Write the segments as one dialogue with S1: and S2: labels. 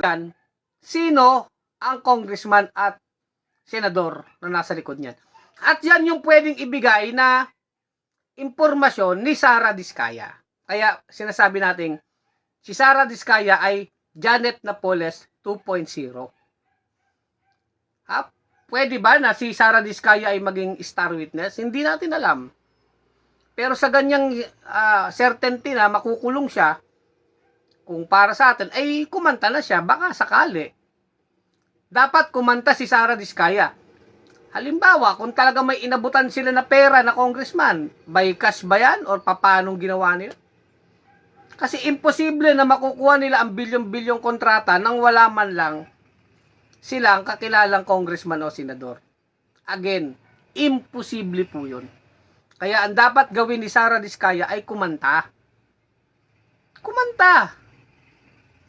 S1: yan, sino ang congressman at senador na nasa likod niyan. At yan yung pwedeng ibigay na impormasyon ni Sara Diskaya. Kaya sinasabi natin, si Sara Diskaya ay Janet Napoles 2.0. Pwede ba na si Sara Diskaya ay maging star witness? Hindi natin alam. Pero sa ganyang certainty na makukulong siya, kung para sa atin, ay kumanta na siya, baka sakali. Dapat kumanta si Sara Diskaya. Halimbawa, kung talaga may inabutan sila na pera na congressman, by cash ba yan? Or paanong ginawa nila? Kasi imposible na makukuha nila ang bilyon-bilyong kontrata nang wala man lang silang kakilalang congressman o senador. Again, imposible po yun. Kaya ang dapat gawin ni Sara Diskaya ay kumanta. Kumanta.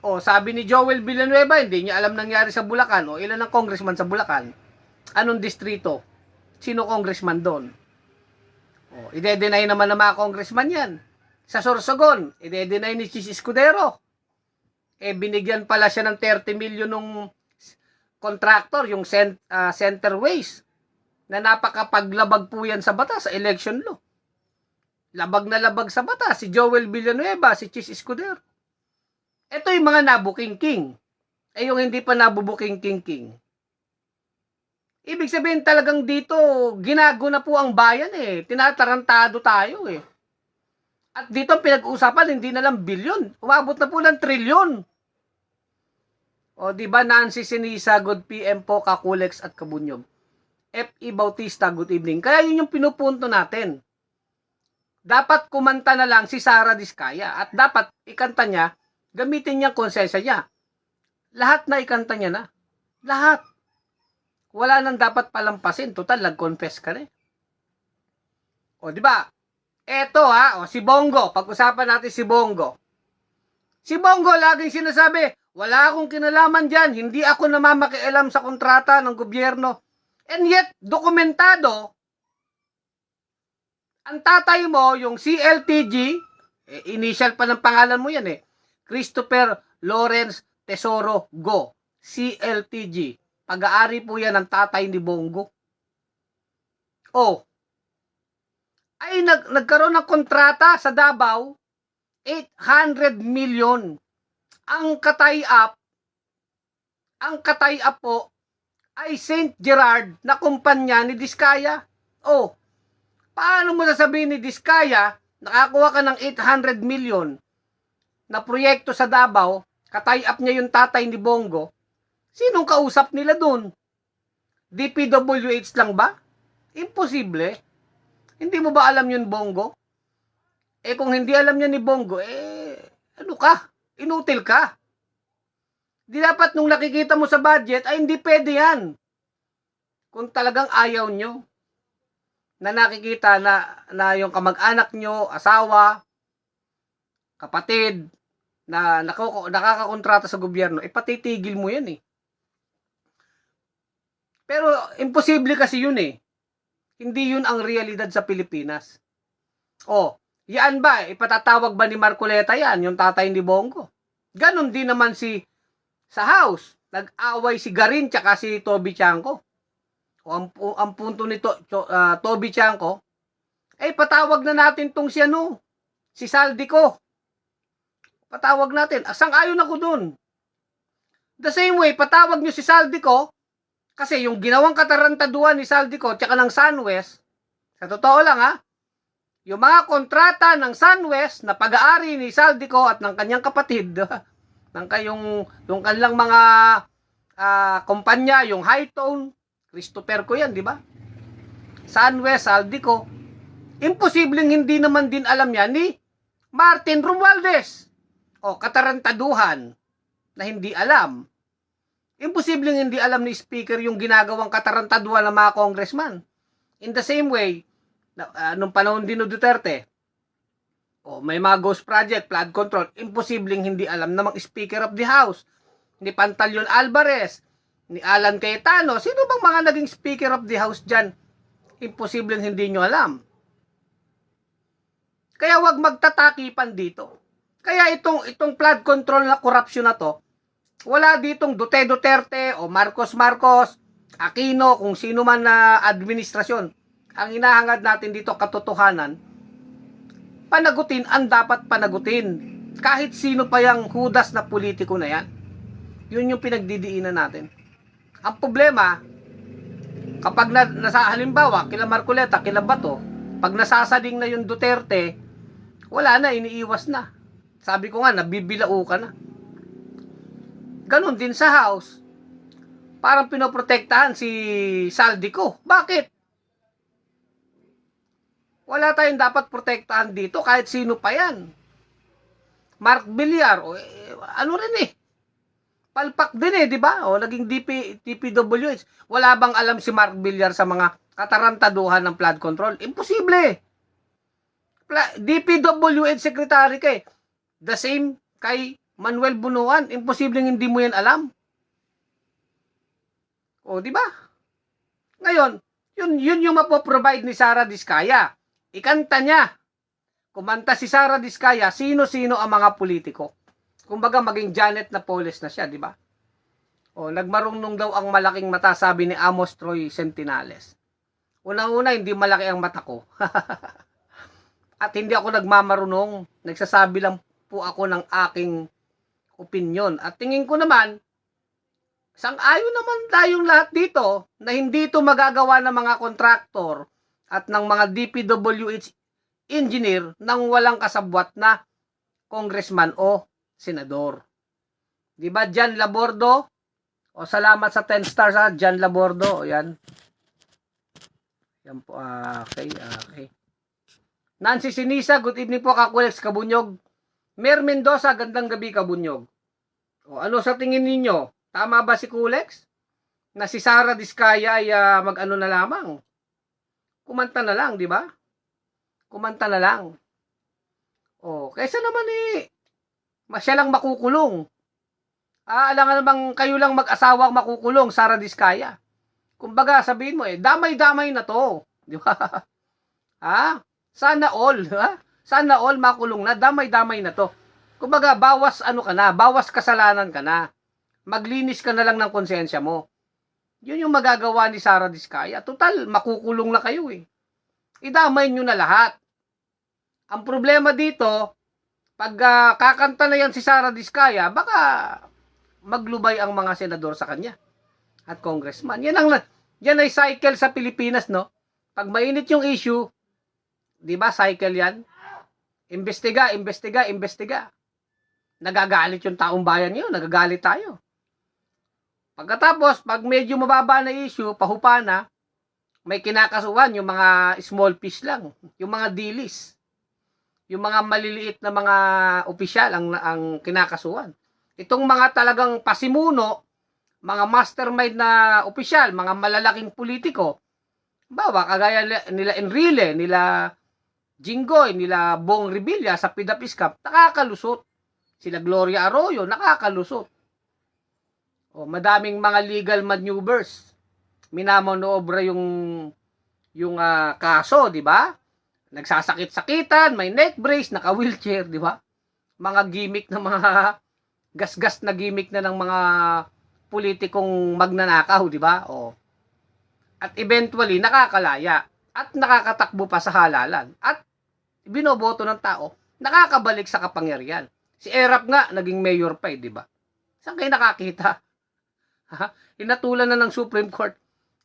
S1: O, sabi ni Joel Villanueva, hindi niya alam nangyari sa Bulacan. O, ilan ang congressman sa Bulacan? Anong distrito? Sino congressman doon? O, ide-deny naman ng mga congressman yan. Sa Sorsogon, ide-deny ni Chis Escudero. Binigyan pala siya ng 30 million nung contractor, yung Centerways, na napakapaglabag po yan sa batas, sa election law. Labag na labag sa batas, si Joel Villanueva, si Chis Escudero. Ito yung mga nabuking-king. Yung hindi pa nabubuking-king. Ibig sabihin talagang dito, ginago na po ang bayan eh. Tinatarantado tayo eh. At dito ang pinag-uusapan, hindi na lang bilyon. Umabot na po ng trilyon. O, di ba, Nancy Sinisa, good PM po, Kakulex at Kabunyog. F.E. Bautista, good evening. Kaya yun yung pinupunto natin. Dapat kumanta na lang si Sara Diskaya. At dapat ikanta niya, gamitin niya konsensya niya. Lahat na ikanta niya na. Lahat. Wala nang dapat palampasin. Total, nag-confess ka rin. O, di ba? Eto si Bongo. Pag-usapan natin si Bongo. Si Bongo laging sinasabi, wala akong kinalaman dyan. Hindi ako namamakialam sa kontrata ng gobyerno. And yet, dokumentado, ang tatay mo, yung CLTG, initial pa ng pangalan mo yan Christopher Lawrence Tesoro Go. CLTG. Pag-aari po yan ng tatay ni Bongo. Ay nagkaroon ng kontrata sa Davao, 800 million. Ang tie-up po ay St. Gerard na kumpanya ni Diskaya. Paano mo sasabihin ni Diskaya, nakakuha ka ng 800 million na proyekto sa Davao, ka-tie-up niya yung tatay ni Bongo, sinong kausap nila dun? DPWH lang ba? Imposible. Hindi mo ba alam yun, Bongo? Kung hindi alam niya ni Bongo, ano ka? Inutil ka. Di dapat nung nakikita mo sa budget, ay hindi pwede yan. Kung talagang ayaw nyo, na nakikita na yung kamag-anak nyo, asawa, kapatid, na nakakakontrata sa gobyerno, patitigil mo yan Pero imposible kasi yun Hindi yun ang realidad sa Pilipinas. Yan ba? Ipatatawag ba ni Marcoleta yan, yung tatay ni Bongo? Ganon din naman sa House. Nag-away si Garin tsaka si Toby Chanco. Ang punto ni Toby Chanco, patawag na natin tong si Saldico. Patawag natin. Sang-ayon ako dun. The same way, patawag nyo si Saldico, kasi yung ginawang katarantaduan ni Saldico tsaka ng SunWest, sa totoo lang yung mga kontrata ng SunWest na pag-aari ni Saldico at ng kanyang kapatid, ng yung kanilang mga kumpanya, yung Hightone, Christopher ko yan, di ba? SunWest, Saldico. Imposibleng hindi naman din alam yan ni Martin Romualdez. Katarantaduhan na hindi alam. Imposibleng hindi alam ni Speaker yung ginagawang katarantaduhan ng mga congressman. In the same way, nung panahon din ni Duterte, may mga ghost project, flood control, imposibleng hindi alam namang Speaker of the House, ni Pantaleon Alvarez, ni Alan Cayetano, sino bang mga naging Speaker of the House dyan? Imposibleng hindi nyo alam. Kaya wag magtatakipan dito. Kaya itong flood control na korupsyon na to, Wala ditong Duterte o Marcos, Aquino, kung sino man na administrasyon. Ang hinahangad natin dito, katotohanan, panagutin ang dapat panagutin. Kahit sino pa yung hudas na politiko na yan. Yun yung pinagdidiinan natin. Ang problema, kapag nasa halimbawa, kila Marcoleta, kila Bato, pag nasasading na yung Duterte, wala na, iniiwas na. Sabi ko nga, nabibilao ka na. Ganon din sa House. Parang pinoprotektahan si Saldico. Bakit? Wala tayong dapat protektahan dito kahit sino pa yan. Mark Villar, ano rin palpak din di ba? Naging DPWH. Wala bang alam si Mark Villar sa mga katarantaduhan ng flood control? Imposible. DPWH secretary kay. The same kay Manuel Bunuan, imposibleng hindi mo yan alam. Di ba? Ngayon, yun yung mapoprovide ni Sara Diskaya. Ikanta niya. Kumanta si Sara Diskaya, sino-sino ang mga politiko. Kumbaga maging Janet Napoles na siya, di ba? Nagmarunong daw ang malaking mata, sabi ni Amos Troy Sentinales. Unang-una, hindi malaki ang mata ko. At hindi ako nagmamarunong. Nagsasabi lang po ako ng aking opinion. At tingin ko naman, sang-ayon naman tayong lahat dito na hindi ito magagawa ng mga kontraktor at ng mga DPWH engineer nang walang kasabwat na congressman o senador. Di ba, Jan Labordo? Salamat sa 10 stars ha, Jan Labordo. Yan. Yan po. Okay. Nancy Sinisa, good evening po, Kakulex Kabunyog. Mer Mendoza, gandang gabi, Kabunyog. Ano sa tingin ninyo? Tama ba si Kulex? Na si Sara Diskaya ay mag-ano na lamang? Kumanta na lang, di ba? Kumanta na lang. Kaysa naman siya lang makukulong. Alangan namang kayo lang mag-asawang makukulong, Sara Diskaya. Kumbaga, sabihin mo damay-damay na to. Di ba? Sana all, Sana all makulong na, damay-damay na to. Kumbaga, bawas bawas kasalanan ka na. Maglinis ka na lang ng konsensya mo. Yun yung magagawa ni Sara Diskaya. Total, makukulong na kayo Idamay nyo na lahat. Ang problema dito, pag kakanta na yan si Sara Diskaya, baka maglubay ang mga senador sa kanya at congressman. Yan ay cycle sa Pilipinas, no? Pag mainit yung issue, di ba, cycle yan? Imbestiga. Nagagalit yung taong bayan ngayon, nagagalit tayo. Pagkatapos, pag medyo mababa na issue, pahupa na, may kinakasuhan yung mga small fish lang, yung mga dilis, yung mga maliliit na mga opisyal ang kinakasuhan. Itong mga talagang pasimuno, mga mastermind na opisyal, mga malalaking politiko, kagaya nila Enrile, nila Jinggoy, nila Bong Revilla sa PDAP-ISCAP, nakakalusot. Sila Gloria Arroyo, nakakalusot. Madaming mga legal maneuvers. Minamanoobra yung kaso, di ba? Nagsasakit-sakitan, may neck brace, naka-wheelchair, di ba? Mga gimmick na mga gasgas na gimmick na ng mga politikong magnanakaw, di ba? At eventually, nakakalaya. At nakakatakbo pa sa halalan. At binoboto ng tao, nakakabalik sa kapangyarihan. Si Erap nga, naging mayor pa di ba? Saan kayo nakakita? Inatulan na ng Supreme Court.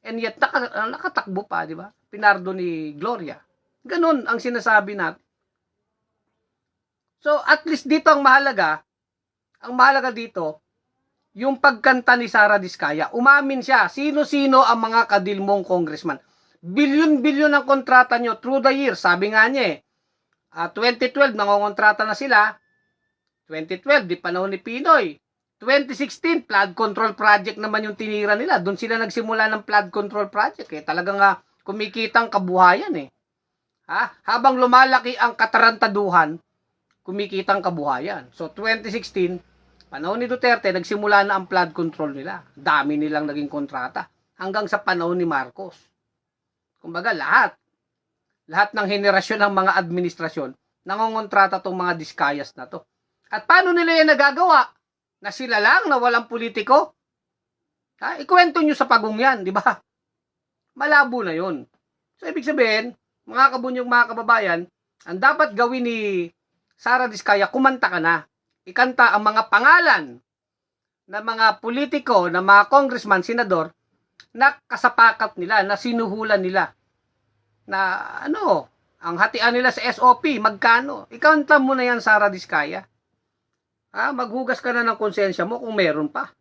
S1: And yet, nakatakbo pa, di ba? Pinardo ni Gloria. Ganun ang sinasabi natin. So, at least dito ang mahalaga dito, yung pagkanta ni Sara Diskaya, umamin siya, sino-sino ang mga kadilmong congressman. Bilyon-bilyon ang kontrata nyo through the years. Sabi nga niya 2012, nangongontrata na sila. 2012, di panahon ni Pinoy. 2016, flood control project naman yung tinira nila. Doon sila nagsimula ng flood control project. Talagang kumikitang kabuhayan Habang lumalaki ang katarantaduhan, kumikitang kabuhayan. So, 2016, panahon ni Duterte, nagsimula na ang flood control nila. Dami nilang naging kontrata. Hanggang sa panahon ni Marcos. Kumbaga, lahat ng henerasyon ng mga administrasyon, nangongontrata tong mga Diskayas na to. At paano nila yan nagagawa? Na sila lang, na walang politiko? Ikwento nyo sa pagong yan, di ba? Malabo na yun. So, ibig sabihin, mga kabunyog, mga kababayan, ang dapat gawin ni Sara Diskaya, kumanta ka na. Ikanta ang mga pangalan na mga politiko, na mga congressman, senador, na kasapakat nila, na sinuhulan nila. Na ang hatian nila sa SOP, magkano? Ikanta mo na yan, Sara Diskaya. Maghugas ka na ng konsensya mo kung meron pa.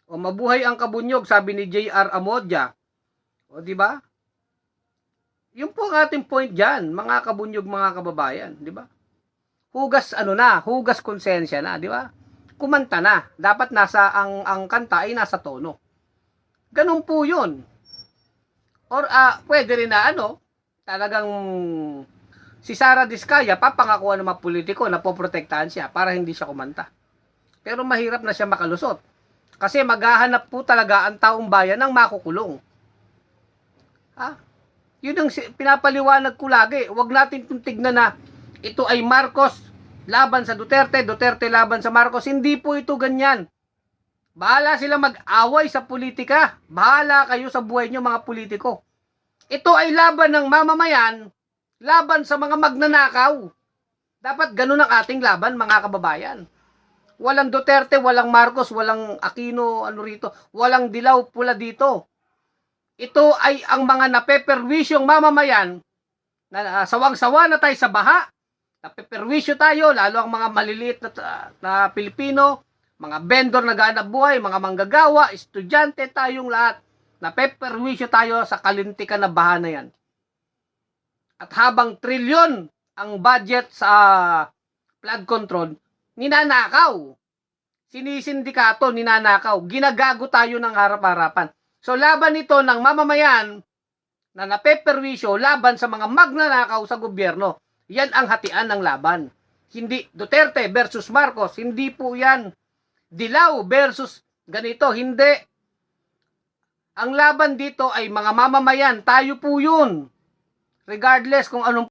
S1: O mabuhay ang kabunyog, sabi ni J.R. Amodya. O di ba? Yung po ang ating point diyan, mga kabunyog, mga kababayan, di ba? Hugas hugas konsensya na, di ba? Kumanta na. Dapat nasa ang kanta ay nasa tono. Ganun po 'yun. Or pwede rin na talagang si Sara Diskaya papangakuan ng mga politiko na poprotektahan siya para hindi siya kumanta. Pero mahirap na siya makalusot. Kasi maghahanap po talaga ang taong bayan ng makukulong. Yun ang pinapaliwanag ko lagi. Huwag natin tignan na ito ay Marcos laban sa Duterte, Duterte laban sa Marcos. Hindi po ito ganyan. Bahala sila mag-away sa politika. Bahala kayo sa buhay nyo, mga politiko. Ito ay laban ng mamamayan, laban sa mga magnanakaw. Dapat ganun ang ating laban, mga kababayan. Walang Duterte, walang Marcos, walang Aquino, walang dilaw pula dito. Ito ay ang mga napeperwisyong mamamayan na sawang-sawa na tayo sa baha. Napeperwisyo tayo, lalo ang mga maliliit na Pilipino, mga vendor na ganap buhay, mga manggagawa, estudyante, tayong lahat. Napeperwisyo tayo sa kalintikan na baha na yan. At habang trilyon ang budget sa flood control, ninanakaw. Sinisindikato, ninanakaw. Ginagago tayo ng harap-harapan. So, laban ito ng mamamayan na napeperwisyo laban sa mga magnanakaw sa gobyerno. Yan ang hatian ng laban. Hindi Duterte versus Marcos. Hindi po yan. Dilaw versus ganito. Hindi. Ang laban dito ay mga mamamayan. Tayo po yun. Regardless kung anong